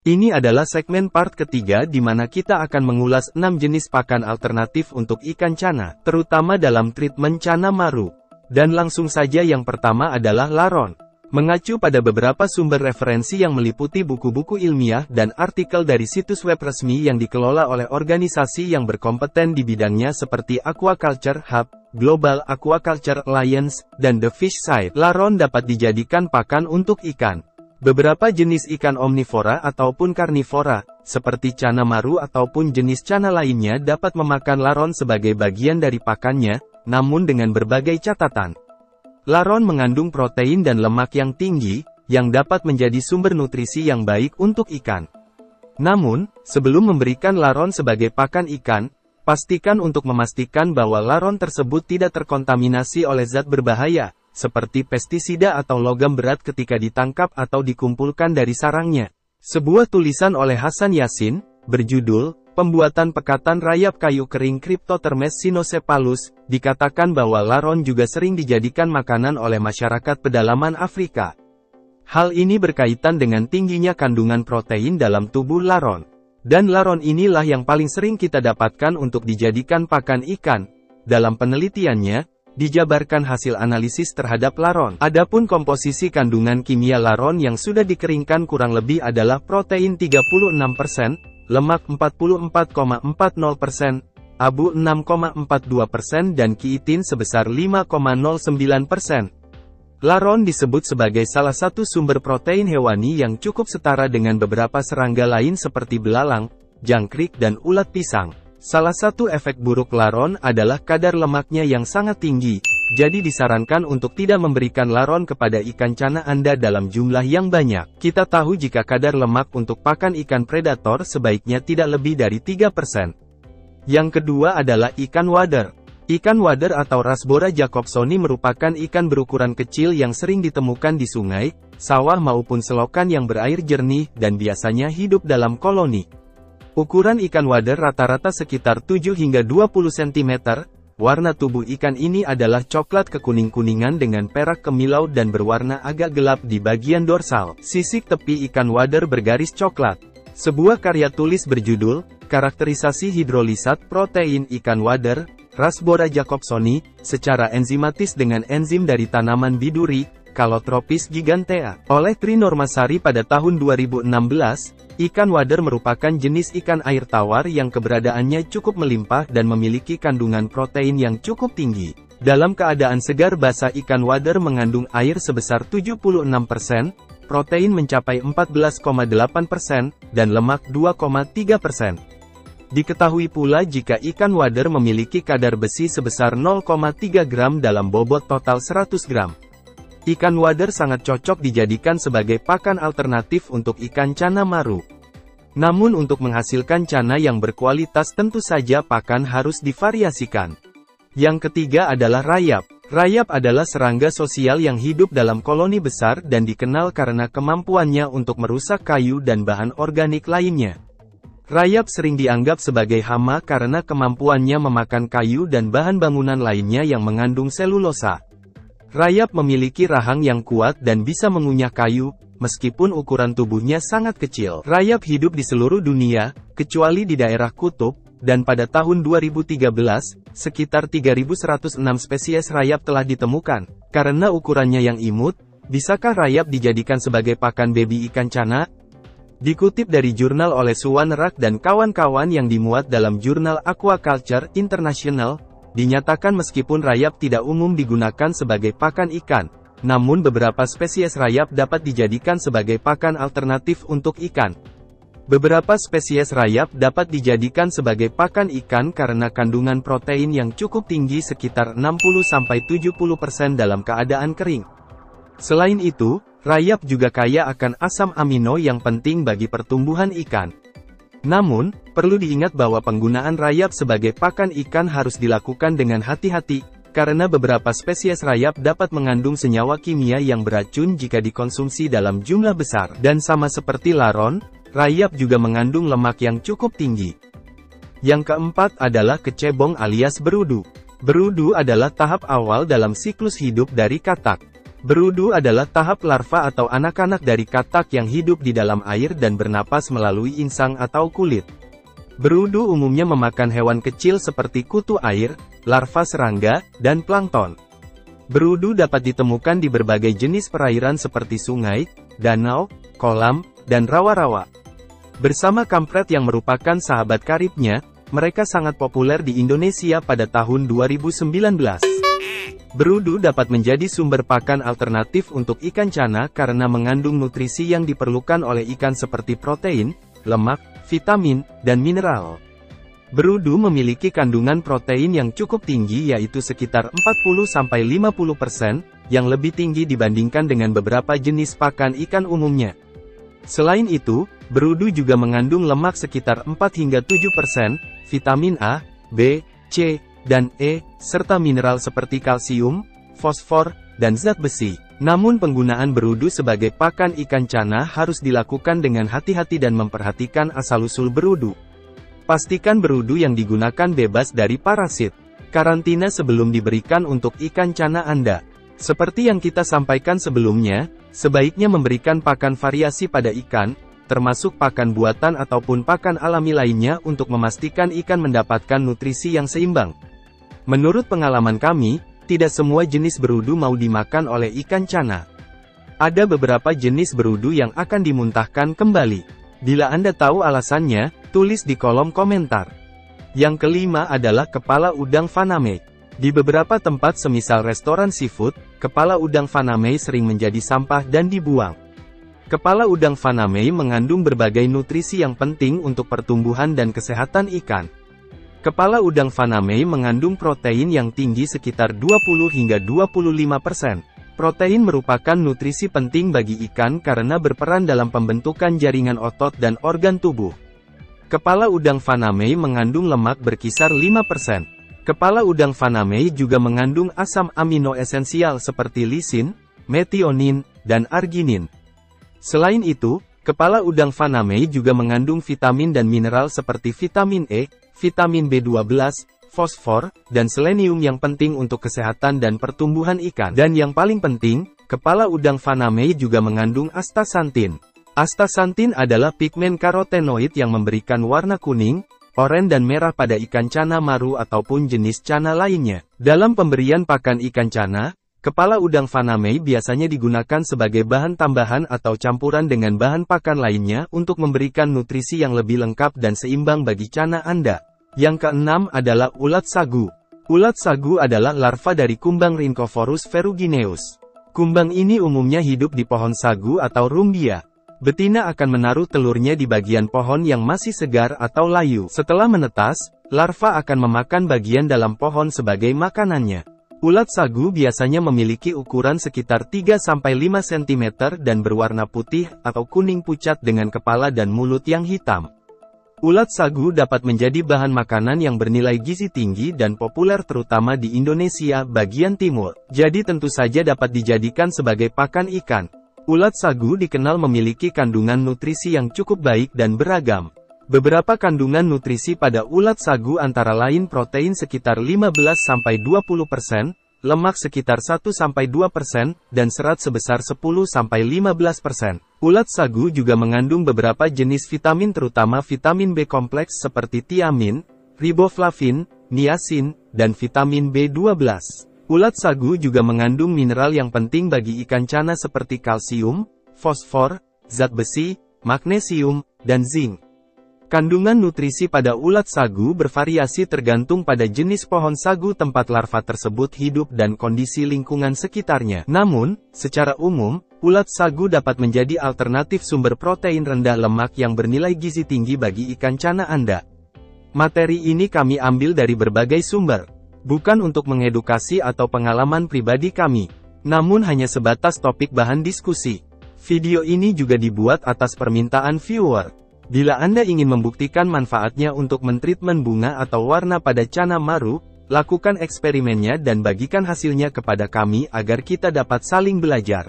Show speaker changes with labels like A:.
A: Ini adalah segmen part ketiga di mana kita akan mengulas 6 jenis pakan alternatif untuk ikan cana, terutama dalam treatment cana maru. Dan langsung saja yang pertama adalah laron. Mengacu pada beberapa sumber referensi yang meliputi buku-buku ilmiah dan artikel dari situs web resmi yang dikelola oleh organisasi yang berkompeten di bidangnya seperti Aquaculture Hub, Global Aquaculture Alliance, dan The Fish Site, laron dapat dijadikan pakan untuk ikan. Beberapa jenis ikan omnivora ataupun karnivora, seperti cana maru ataupun jenis cana lainnya dapat memakan laron sebagai bagian dari pakannya, namun dengan berbagai catatan. Laron mengandung protein dan lemak yang tinggi, yang dapat menjadi sumber nutrisi yang baik untuk ikan. Namun, sebelum memberikan laron sebagai pakan ikan, pastikan untuk memastikan bahwa laron tersebut tidak terkontaminasi oleh zat berbahaya, seperti pestisida atau logam berat ketika ditangkap atau dikumpulkan dari sarangnya. Sebuah tulisan oleh Hasan Yasin, berjudul, Pembuatan Pekatan Rayap Kayu Kering Cryptothermes cynocephalus, dikatakan bahwa laron juga sering dijadikan makanan oleh masyarakat pedalaman Afrika. Hal ini berkaitan dengan tingginya kandungan protein dalam tubuh laron. Dan laron inilah yang paling sering kita dapatkan untuk dijadikan pakan ikan. Dalam penelitiannya, dijabarkan hasil analisis terhadap laron. Adapun komposisi kandungan kimia laron yang sudah dikeringkan kurang lebih adalah protein 36%, lemak 44,40%, abu 6,42% dan kiitin sebesar 5,09%. Laron disebut sebagai salah satu sumber protein hewani yang cukup setara dengan beberapa serangga lain seperti belalang, jangkrik dan ulat pisang. Salah satu efek buruk laron adalah kadar lemaknya yang sangat tinggi, jadi disarankan untuk tidak memberikan laron kepada ikan cana Anda dalam jumlah yang banyak. Kita tahu jika kadar lemak untuk pakan ikan predator sebaiknya tidak lebih dari 3%. Yang kedua adalah ikan wader. Ikan wader atau Rasbora jacobsoni merupakan ikan berukuran kecil yang sering ditemukan di sungai, sawah maupun selokan yang berair jernih dan biasanya hidup dalam koloni. Ukuran ikan wader rata-rata sekitar 7 hingga 20 cm, warna tubuh ikan ini adalah coklat kekuning-kuningan dengan perak kemilau dan berwarna agak gelap di bagian dorsal. Sisik tepi ikan wader bergaris coklat. Sebuah karya tulis berjudul, Karakterisasi Hidrolisat Protein Ikan Wader, Rasbora jacobsoni, secara enzimatis dengan enzim dari tanaman biduri, Calotropis gigantea, oleh Tri Normasari pada tahun 2016, ikan wader merupakan jenis ikan air tawar yang keberadaannya cukup melimpah dan memiliki kandungan protein yang cukup tinggi. Dalam keadaan segar basah ikan wader mengandung air sebesar 76%, protein mencapai 14,8%, dan lemak 2,3%. Diketahui pula jika ikan wader memiliki kadar besi sebesar 0,3 gram dalam bobot total 100 gram. Ikan wader sangat cocok dijadikan sebagai pakan alternatif untuk ikan cana maru. Namun untuk menghasilkan cana yang berkualitas tentu saja pakan harus divariasikan. Yang ketiga adalah rayap. Rayap adalah serangga sosial yang hidup dalam koloni besar dan dikenal karena kemampuannya untuk merusak kayu dan bahan organik lainnya. Rayap sering dianggap sebagai hama karena kemampuannya memakan kayu dan bahan bangunan lainnya yang mengandung selulosa. Rayap memiliki rahang yang kuat dan bisa mengunyah kayu, meskipun ukuran tubuhnya sangat kecil. Rayap hidup di seluruh dunia, kecuali di daerah kutub, dan pada tahun 2013, sekitar 3.106 spesies rayap telah ditemukan. Karena ukurannya yang imut, bisakah rayap dijadikan sebagai pakan baby ikan cana? Dikutip dari jurnal oleh Suwan Rak dan kawan-kawan yang dimuat dalam jurnal Aquaculture International, dinyatakan meskipun rayap tidak umum digunakan sebagai pakan ikan, namun beberapa spesies rayap dapat dijadikan sebagai pakan alternatif untuk ikan. Beberapa spesies rayap dapat dijadikan sebagai pakan ikan karena kandungan protein yang cukup tinggi sekitar 60-70% dalam keadaan kering. Selain itu, rayap juga kaya akan asam amino yang penting bagi pertumbuhan ikan. Namun, perlu diingat bahwa penggunaan rayap sebagai pakan ikan harus dilakukan dengan hati-hati, karena beberapa spesies rayap dapat mengandung senyawa kimia yang beracun jika dikonsumsi dalam jumlah besar. Dan sama seperti laron, rayap juga mengandung lemak yang cukup tinggi. Yang keempat adalah kecebong alias berudu. Berudu adalah tahap awal dalam siklus hidup dari katak. Berudu adalah tahap larva atau anak-anak dari katak yang hidup di dalam air dan bernapas melalui insang atau kulit. Berudu umumnya memakan hewan kecil seperti kutu air, larva serangga, dan plankton. Berudu dapat ditemukan di berbagai jenis perairan seperti sungai, danau, kolam, dan rawa-rawa. Bersama kampret yang merupakan sahabat karibnya, mereka sangat populer di Indonesia pada tahun 2019. Berudu dapat menjadi sumber pakan alternatif untuk ikan cana karena mengandung nutrisi yang diperlukan oleh ikan seperti protein, lemak, vitamin, dan mineral. Berudu memiliki kandungan protein yang cukup tinggi yaitu sekitar 40-50%, yang lebih tinggi dibandingkan dengan beberapa jenis pakan ikan umumnya. Selain itu, berudu juga mengandung lemak sekitar 4-7%, vitamin A, B, C, dan E, serta mineral seperti kalsium, fosfor, dan zat besi. Namun penggunaan berudu sebagai pakan ikan cana harus dilakukan dengan hati-hati dan memperhatikan asal-usul berudu. Pastikan berudu yang digunakan bebas dari parasit. Karantina sebelum diberikan untuk ikan cana Anda. Seperti yang kita sampaikan sebelumnya, sebaiknya memberikan pakan variasi pada ikan, termasuk pakan buatan ataupun pakan alami lainnya untuk memastikan ikan mendapatkan nutrisi yang seimbang. Menurut pengalaman kami, tidak semua jenis berudu mau dimakan oleh ikan cana. Ada beberapa jenis berudu yang akan dimuntahkan kembali. Bila Anda tahu alasannya, tulis di kolom komentar. Yang kelima adalah kepala udang faname. Di beberapa tempat semisal restoran seafood, kepala udang faname sering menjadi sampah dan dibuang. Kepala udang faname mengandung berbagai nutrisi yang penting untuk pertumbuhan dan kesehatan ikan. Kepala udang faname mengandung protein yang tinggi sekitar 20-25%. Protein merupakan nutrisi penting bagi ikan karena berperan dalam pembentukan jaringan otot dan organ tubuh. Kepala udang faname mengandung lemak berkisar 5%. Kepala udang faname juga mengandung asam amino esensial seperti lisin, metionin, dan arginin. Selain itu, kepala udang faname juga mengandung vitamin dan mineral seperti vitamin E, vitamin B12, fosfor, dan selenium yang penting untuk kesehatan dan pertumbuhan ikan. Dan yang paling penting, kepala udang faname juga mengandung astaxanthin. Astaxanthin adalah pigmen karotenoid yang memberikan warna kuning, oranye dan merah pada ikan cana maru ataupun jenis cana lainnya. Dalam pemberian pakan ikan cana, kepala udang faname biasanya digunakan sebagai bahan tambahan atau campuran dengan bahan pakan lainnya untuk memberikan nutrisi yang lebih lengkap dan seimbang bagi cana Anda. Yang keenam adalah ulat sagu. Ulat sagu adalah larva dari kumbang Rhynchophorus ferrugineus. Kumbang ini umumnya hidup di pohon sagu atau rumbia. Betina akan menaruh telurnya di bagian pohon yang masih segar atau layu. Setelah menetas, larva akan memakan bagian dalam pohon sebagai makanannya. Ulat sagu biasanya memiliki ukuran sekitar 3-5 cm dan berwarna putih atau kuning pucat dengan kepala dan mulut yang hitam. Ulat sagu dapat menjadi bahan makanan yang bernilai gizi tinggi dan populer terutama di Indonesia bagian timur. Jadi tentu saja dapat dijadikan sebagai pakan ikan. Ulat sagu dikenal memiliki kandungan nutrisi yang cukup baik dan beragam. Beberapa kandungan nutrisi pada ulat sagu antara lain protein sekitar 15-20%, lemak sekitar 1-2%, dan serat sebesar 10-15%. Ulat sagu juga mengandung beberapa jenis vitamin terutama vitamin B kompleks seperti tiamin, riboflavin, niacin, dan vitamin B12. Ulat sagu juga mengandung mineral yang penting bagi ikan cana seperti kalsium, fosfor, zat besi, magnesium, dan zinc. Kandungan nutrisi pada ulat sagu bervariasi tergantung pada jenis pohon sagu tempat larva tersebut hidup dan kondisi lingkungan sekitarnya. Namun, secara umum, ulat sagu dapat menjadi alternatif sumber protein rendah lemak yang bernilai gizi tinggi bagi ikan cana Anda. Materi ini kami ambil dari berbagai sumber. Bukan untuk mengedukasi atau pengalaman pribadi kami, namun hanya sebatas topik bahan diskusi. Video ini juga dibuat atas permintaan viewer. Bila Anda ingin membuktikan manfaatnya untuk mentreatment bunga atau warna pada cana maru, lakukan eksperimennya dan bagikan hasilnya kepada kami agar kita dapat saling belajar.